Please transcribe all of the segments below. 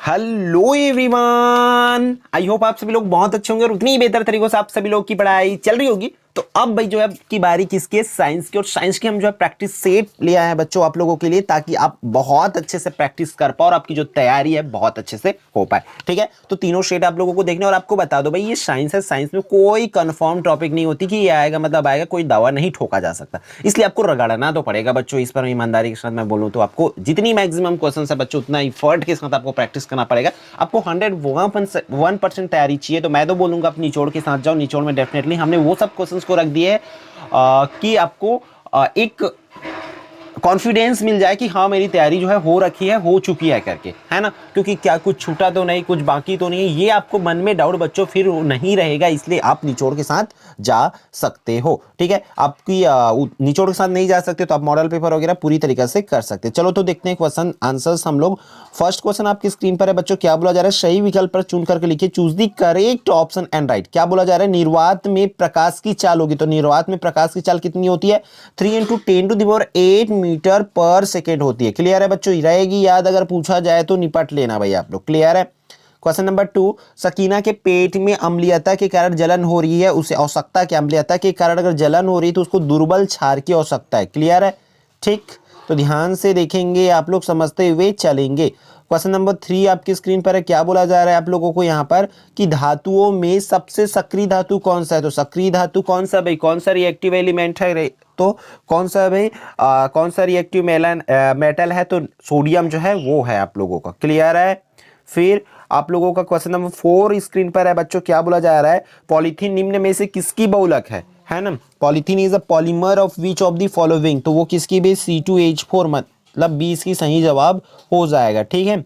Hello everyone, I hope आप सभी लोग बहुत अच्छे होंगे और उतनी ही बेहतर तरीकों से आप सभी लोग की पढ़ाई चल रही होगी। तो अब भाई जो है की बारी किसकी है? साइंस की। और साइंस की हम जो है प्रैक्टिस सेट ले आए हैं बच्चों आप लोगों के लिए, ताकि आप बहुत अच्छे से प्रैक्टिस कर पाओ और आपकी जो तैयारी है बहुत अच्छे से हो पाए। ठीक है, तो तीनों शेड आप लोगों को देखने। और आपको बता दो भाई, ये साइंस है, साइंस में कोई कंफर्म टॉपिक नहीं होती कि ये आएगा मतलब आएगा, कोई दावा नहीं ठोका जा सकता। इसलिए आपको रगड़ना तो पड़ेगा बच्चों। इस पर ईमानदारी के साथ मैं बोलूं तो आपको जितनी मैक्सिमम क्वेश्चन है बच्चों, उतना इफर्ट के साथ आपको प्रैक्टिस करना पड़ेगा। आपको 101% तैयारी चाहिए, तो मैं तो बोलूंगा आप निचोड़ के साथ जाओ। निचोड़ में डेफिनेटली हमने वो सब क्वेश्चंस को रख दिए कि आपको एक कॉन्फिडेंस मिल जाए कि हाँ मेरी तैयारी जो है हो रखी है, हो चुकी है करके, है ना। क्योंकि क्या कुछ छूटा तो नहीं, कुछ बाकी तो नहीं है, ये आपको मन में डाउट बच्चों फिर नहीं रहेगा। इसलिए आप निचोड़ के साथ जा सकते हो। ठीक है, आपकी निचोड़ के साथ नहीं जा सकते तो आप मॉडल पेपर वगैरह पूरी तरीके से कर सकते हैं। चलो तो देखते हैं क्वेश्चन आंसर्स हम लोग। फर्स्ट क्वेश्चन आपकी स्क्रीन पर है बच्चों। क्या बोला जा रहा है? सही विकल्प पर चुन करके लिखिए, choose the correct option and right. क्या बोला जा रहा है? निर्वात में प्रकाश की चाल होगी, तो निर्वात में प्रकाश की चाल कितनी होती है? 3 × 10⁸ मीटर पर सेकेंड होती है। क्लियर है बच्चों? रहेगी याद, अगर पूछा जाए तो निपट लेना भाई आप लोग। क्लियर है? क्वेश्चन नंबर 2, सकीना के पेट में अम्लीयता के कारण जलन हो रही है, उसे औसकता के अम्लीयता के कारण अगर जलन हो रही है तो उसको दुर्बल क्षार की आवश्यकता है। क्लियर है? ठीक, तो ध्यान से देखेंगे आप लोग, समझते हुए चलेंगे। क्वेश्चन नंबर 3 आपकी स्क्रीन पर है। क्या बोला जा रहा है आप लोगों को यहाँ पर कि धातुओं में सबसे सक्रिय धातु कौन सा है? तो सक्रिय धातु कौन सा भाई? कौन सा रिएक्टिव एलिमेंट है? तो कौन सा भाई कौन सा रिएक्टिव मेटल है? तो सोडियम जो है वो है आप लोगों का। क्लियर है? फिर आप लोगों का क्वेश्चन नंबर 4 स्क्रीन पर है बच्चों। क्या बोला जा रहा है? पॉलीथीन निम्न में से किसकी बहुलक है ना। Polythene is a polymer of which of the following, तो वो किसकी भी? C2H4, मतलब 20 की सही जवाब हो जाएगा। ठीक है,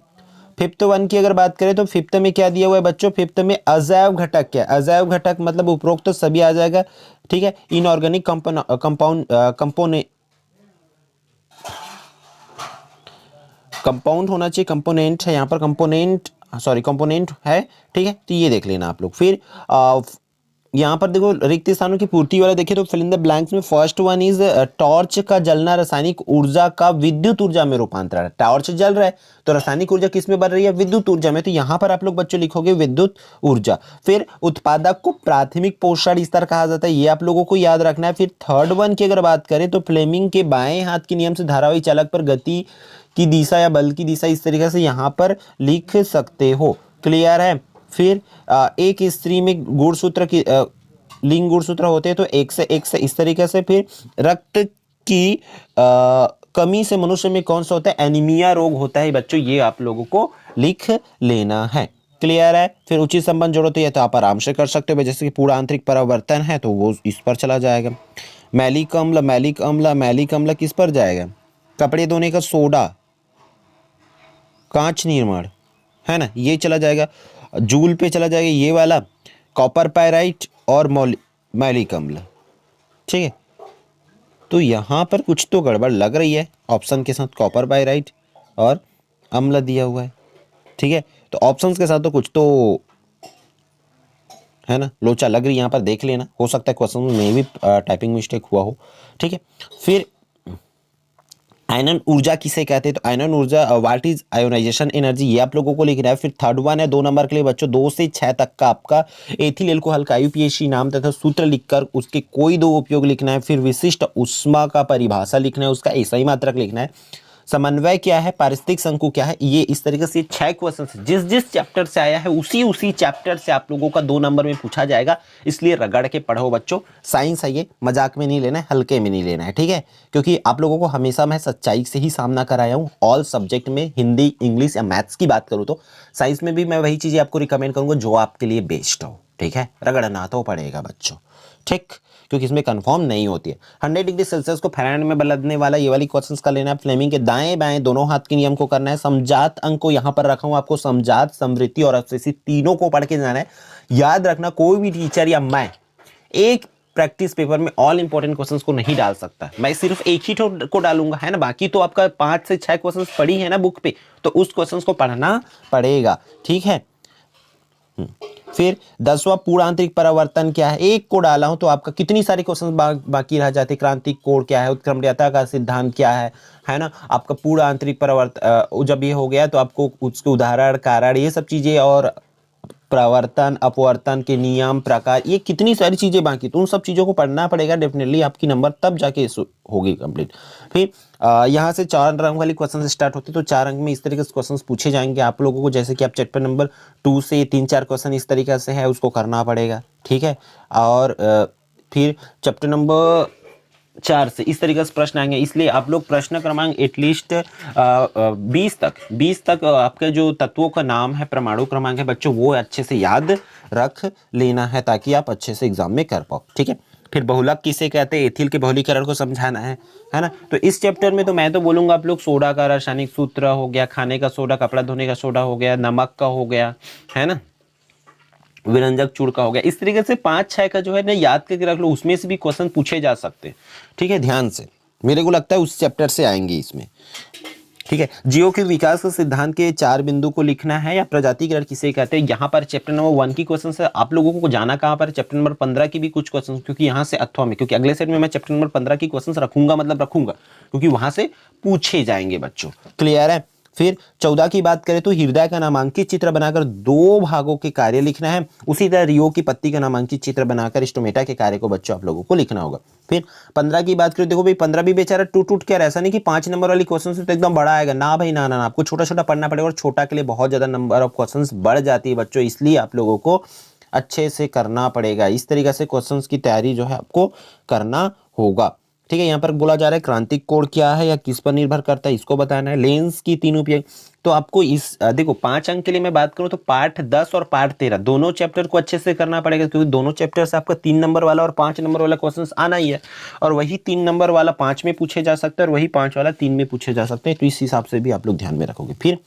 फिफ्थ वन की अगर बात करें तो फिफ्थ में क्या दिया हुआ है बच्चों? फिफ्थ में अजैव घटक क्या? अजैव घटक मतलब उपरोक्त तो सभी आ जाएगा। ठीक है, इनऑर्गेनिक कंपाउंड होना चाहिए, कंपोनेंट है यहाँ पर, कंपोनेंट सॉरी कंपोनेंट है। ठीक है, तो ये देख लेना आप लोग। फिर यहाँ पर देखो रिक्त स्थानों की पूर्ति वाला देखिए तो फिल इन द ब्लैंक्स में फर्स्ट वन इज टॉर्च का जलना रासायनिक ऊर्जा का विद्युत ऊर्जा में रूपांतरण। टॉर्च जल रहा है तो रासायनिक ऊर्जा किस में बन रही है? विद्युत ऊर्जा में। तो यहाँ पर आप लोग बच्चों लिखोगे विद्युत ऊर्जा। फिर उत्पादक को प्राथमिक पोषण स्तर कहा जाता है, ये आप लोगों को याद रखना है। फिर थर्ड वन की अगर बात करें तो फ्लेमिंग के बाएं हाथ के नियम से धारावाही चालक पर गति की दिशा या बल की दिशा इस तरीके से यहाँ पर लिख सकते हो। क्लियर है? फिर एक स्त्री में गुणसूत्र की लिंग गुणसूत्र होते हैं तो एक से इस तरीके से। फिर रक्त की कमी से मनुष्य में कौन सा होता है? एनीमिया रोग होता है बच्चों, ये आप लोगों को लिख लेना है। क्लियर है? फिर उचित संबंध जोड़ो तो ये तो आप आराम से कर सकते हो, जैसे कि पूरा आंतरिक परावर्तन है तो वो इस पर चला जाएगा। मैलिक अम्ल, मैलिक अम्ल, मैलिक अम्ल किस पर जाएगा? कपड़े धोने का सोडा, कांच निर्माण, है ना, ये चला जाएगा। जूल पे चला जाएगा ये वाला, कॉपर पायराइट और मैलिक अम्ल। ठीक है, तो यहाँ पर कुछ तो गड़बड़ लग रही है ऑप्शन के साथ, कॉपर पायराइट और अम्ल दिया हुआ है। ठीक है, तो ऑप्शंस के साथ तो कुछ तो है ना लोचा लग रही है, यहाँ पर देख लेना, हो सकता है क्वेश्चन में भी टाइपिंग मिस्टेक हुआ हो। ठीक है, फिर आयनन ऊर्जा किसे कहते हैं? तो आयनन ऊर्जा व्हाट इज आयोनाइजेशन एनर्जी, ये आप लोगों को लिखना है। फिर थर्ड वन है 2 नंबर के लिए बच्चों, 2 से 6 तक का आपका एथिल एल्कोहल का IUPAC नाम तथा सूत्र लिखकर उसके कोई 2 उपयोग लिखना है। फिर विशिष्ट उष्मा का परिभाषा लिखना है, उसका SI मात्रक लिखना है। समन्वय क्या है? पारिस्थितिक शंकु क्या है? ये इस तरीके से 6 क्वेश्चन जिस जिस चैप्टर से आया है उसी चैप्टर से आप लोगों का 2 नंबर में पूछा जाएगा। इसलिए रगड़ के पढ़ो बच्चों। साइंस है ये, मजाक में नहीं लेना है, हल्के में नहीं लेना है। ठीक है, क्योंकि आप लोगों को हमेशा मैं सच्चाई से ही सामना कराया हूँ। ऑल सब्जेक्ट में हिंदी, इंग्लिश या मैथ्स की बात करूँ तो साइंस में भी मैं वही चीज़ें आपको रिकमेंड करूँगा जो आपके लिए बेस्ट हो। ठीक है, रगड़ना तो पड़ेगा बच्चों। ठीक, क्योंकि इसमें कंफर्म नहीं होती है। 100 डिग्री सेल्सियस को फ़ारेनहाइट में बदलने वाला ये वाली क्वेश्चंस का लेना है। फ्लेमिंग के दाएं बाएं दोनों हाथ के नियम को करना है। समजात अंक को यहाँ पर रखा हूँ, आपको समजात, समृद्धि और अवशेषित तीनों को पढ़ के जाना है। याद रखना, कोई भी टीचर या मैं एक प्रैक्टिस पेपर में ऑल इंपॉर्टेंट क्वेश्चंस को नहीं डाल सकता। मैं सिर्फ एक ही को डालूंगा, है ना। बाकी तो आपका 5 से 6 क्वेश्चंस पढ़ी है ना बुक पे, तो उस क्वेश्चंस को पढ़ना पड़ेगा। ठीक है, फिर 10वां पूर्ण आंतरिक परावर्तन क्या है, एक को डाला हूं तो आपका कितनी सारे क्वेश्चन बाकी रह जाते। क्रांतिक कोण क्या है, उत्क्रमणीयता का सिद्धांत क्या है ना, आपका पूर्ण आंतरिक परावर्तन जब ये हो गया तो आपको उसके उदाहरण, कारण, ये सब चीजें, और प्रवर्तन अपवर्तन के नियम, प्रकार, ये कितनी सारी चीजें बाकी, तो उन सब चीजों को पढ़ना पड़ेगा डेफिनेटली, आपकी नंबर तब जाके होगी कंप्लीट। फिर यहाँ से 4 अंक वाली क्वेश्चन स्टार्ट होते, तो 4 अंक में इस तरीके से क्वेश्चन पूछे जाएंगे आप लोगों को, जैसे कि आप चैप्टर नंबर 2 से 3-4 क्वेश्चन इस तरीके से है उसको करना पड़ेगा, ठीक है। और फिर चैप्टर नंबर 4 से इस तरीके से प्रश्न आएंगे, इसलिए आप लोग प्रश्न क्रमांक एटलीस्ट 20 तक आपके जो तत्वों का नाम है, परमाणु क्रमांक है बच्चों, वो अच्छे से याद रख लेना है ताकि आप अच्छे से एग्जाम में कर पाओ, ठीक है। फिर बहुलक किसे कहते हैं, एथिल के बहुलीकरण को समझाना है ना। तो इस चैप्टर में तो मैं तो बोलूंगा आप लोग सोडा का रासायनिक सूत्र हो गया, खाने का सोडा, कपड़ा धोने का सोडा हो गया, नमक का हो गया, है ना, विरंजक चूड़ का हो गया, इस तरीके से 5-6 का जो है ना याद करके रख लो, उसमें से भी क्वेश्चन पूछे जा सकते हैं, ठीक है। ध्यान से, मेरे को लगता है उस चैप्टर से आएंगे इसमें, ठीक है। जीवों के विकास के सिद्धांत के 4 बिंदु को लिखना है, या प्रजातिकरण किसे कहते हैं। यहाँ पर चैप्टर नंबर 1 की क्वेश्चन है, आप लोगों को जाना कहाँ पर, चैप्टर नंबर 15 की भी कुछ क्वेश्चन, क्योंकि यहाँ से अथवा में, क्योंकि अगले सेट में मैं चैप्टर नंबर 15 की क्वेश्चन रखूंगा, मतलब रखूंगा, क्योंकि वहां से पूछे जाएंगे बच्चों, क्लियर है। फिर 14 की बात करें तो हृदय का नामांकित चित्र बनाकर 2 भागों के कार्य लिखना है। उसी तरह रियो की पत्ती का नामांकित चित्र बनाकर स्टोमेटा के कार्य को बच्चों आप लोगों को लिखना होगा। फिर 15 की बात करें, देखो भाई 15 भी बेचारा टूट के, ऐसा नहीं कि 5 नंबर वाली क्वेश्चन से तो एकदम बड़ा आएगा ना भाई, ना, आपको छोटा छोटा पढ़ना पड़ेगा, और छोटा के लिए बहुत ज्यादा नंबर ऑफ क्वेश्चन बढ़ जाती है बच्चों, इसलिए आप लोगों को अच्छे से करना पड़ेगा। इस तरीके से क्वेश्चन की तैयारी जो है आपको करना होगा, ठीक है। यहाँ पर बोला जा रहा है क्रांतिक कोण क्या है या किस पर निर्भर करता है, इसको बताना है। लेंस की 3 उपयोग, तो आपको इस देखो 5 अंक के लिए मैं बात करूं तो पार्ट 10 और पार्ट 13 दोनों चैप्टर को अच्छे से करना पड़ेगा, क्योंकि दोनों चैप्टर से आपका 3 नंबर वाला और 5 नंबर वाला क्वेश्चन आना ही है, और वही 3 नंबर वाला 5 में पूछे जा सकता है, और वही 5 वाला 3 में पूछे जा सकते हैं, तो इस हिसाब से भी आप लोग ध्यान में रखोगे। फिर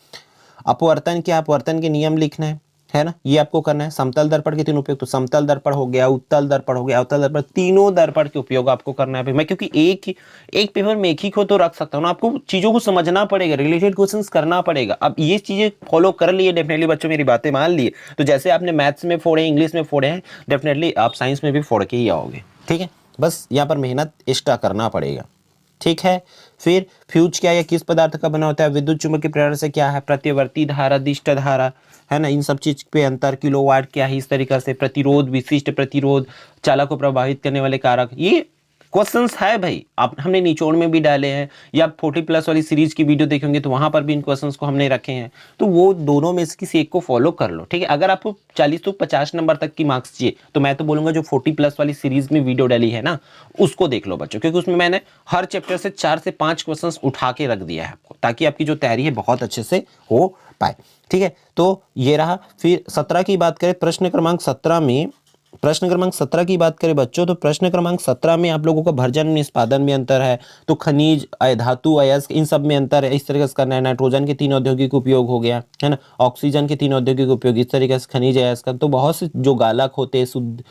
अपवर्तन क्या, अपवर्तन के नियम लिखना है ना, ये आपको करना है। समतल दर्पण के 3 उपयोग, तो समतल दर्पण हो गया, उत्तल दर्पण हो गया, अवतल दर्पण, तीनों दर्पण के उपयोग आपको करना है। मैं क्योंकि एक पेपर में एक ही को तो रख सकता हूँ ना, आपको चीजों को समझना पड़ेगा, रिलेटेड क्वेश्चंस करना पड़ेगा। अब ये चीजें फॉलो कर लिए डेफिनेटली बच्चों, मेरी बातें मान लिए, तो जैसे आपने मैथ्स में फोड़े, इंग्लिश में फोड़े हैं, डेफिनेटली आप साइंस में भी फोड़ के ही आओगे, ठीक है। बस यहाँ पर मेहनत एक्स्ट्रा करना पड़ेगा, ठीक है। फिर फ्यूज क्या है, किस पदार्थ का बना होता है। विद्युत चुंबक की प्रेरणा से क्या है, प्रत्यवर्ती धारा, दिष्ट धारा, है ना, इन सब चीज पे अंतर, किलोवाट क्या है, इस तरीके से प्रतिरोध, विशिष्ट प्रतिरोध, चालक को प्रभावित करने वाले कारक, ये क्वेश्चंस है भाई, आप हमने निचोड़ में भी डाले हैं, या 40+ वाली सीरीज की वीडियो देखेंगे तो वहां पर भी इन क्वेश्चंस को हमने रखे हैं, तो वो दोनों में से किसी एक को फॉलो कर लो, ठीक है। अगर आपको 40 तो 50 नंबर तक की मार्क्स चाहिए, तो मैं तो बोलूंगा जो 40+ वाली सीरीज में वीडियो डाली है ना, उसको देख लो बच्चों, क्योंकि उसमें मैंने हर चैप्टर से 4 से 5 क्वेश्चन उठा के रख दिया है आपको, ताकि आपकी जो तैयारी है बहुत अच्छे से हो पाए, ठीक है। तो ये रहा। फिर 17 की बात करें, प्रश्न क्रमांक 17 की बात करें बच्चों, तो प्रश्न क्रमांक 17 में आप लोगों का भर्जन निष्पादन में अंतर है, तो खनिज, धातु, अयस्क, इन सब में अंतर है, इस तरीके से करना है। नाइट्रोजन के 3 औद्योगिक उपयोग हो गया, है ना, ऑक्सीजन के 3 औद्योगिक उपयोग, इस तरीके से खनिज, अयस्क, तो बहुत से जो गालक होते हैं, शुद्ध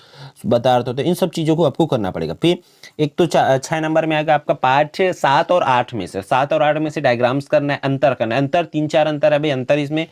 पदार्थ होते हैं, इन सब चीजों को आपको करना पड़ेगा। फिर एक तो 6 नंबर में आएगा आपका पाठ 7 और 8 में से, 7 और 8 में से डायग्राम्स करना है, अंतर करना है। अंतर 3-4 अंतर है भाई, अंतर इसमें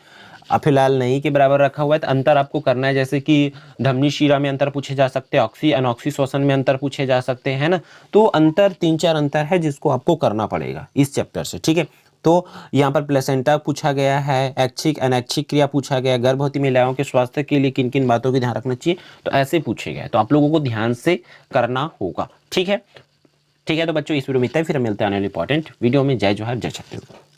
फिलहाल नहीं के बराबर रखा हुआ है, तो अंतर आपको करना है, जैसे कि धमनी शीरा में अंतर पूछे जा सकते हैं, ऑक्सी अनऑक्सी श्वसन में अंतर पूछे जा सकते हैं, है ना, तो अंतर 3-4 अंतर है जिसको आपको करना पड़ेगा इस चैप्टर से, ठीक है। तो यहाँ पर प्लेसेंटा पूछा गया है, ऐच्छिक अनैच्छिक क्रिया पूछा गया, गर्भवती महिलाओं के स्वास्थ्य के लिए किन किन बातों की ध्यान रखना चाहिए, तो ऐसे पूछे गए, तो आप लोगों को ध्यान से करना होगा, ठीक है। ठीक है, तो बच्चों इस वीडियो में इतना ही, फिर मिलते हैं आने वाले इंपॉर्टेंट वीडियो में। जय जोहार, जय छत्तीसगढ़।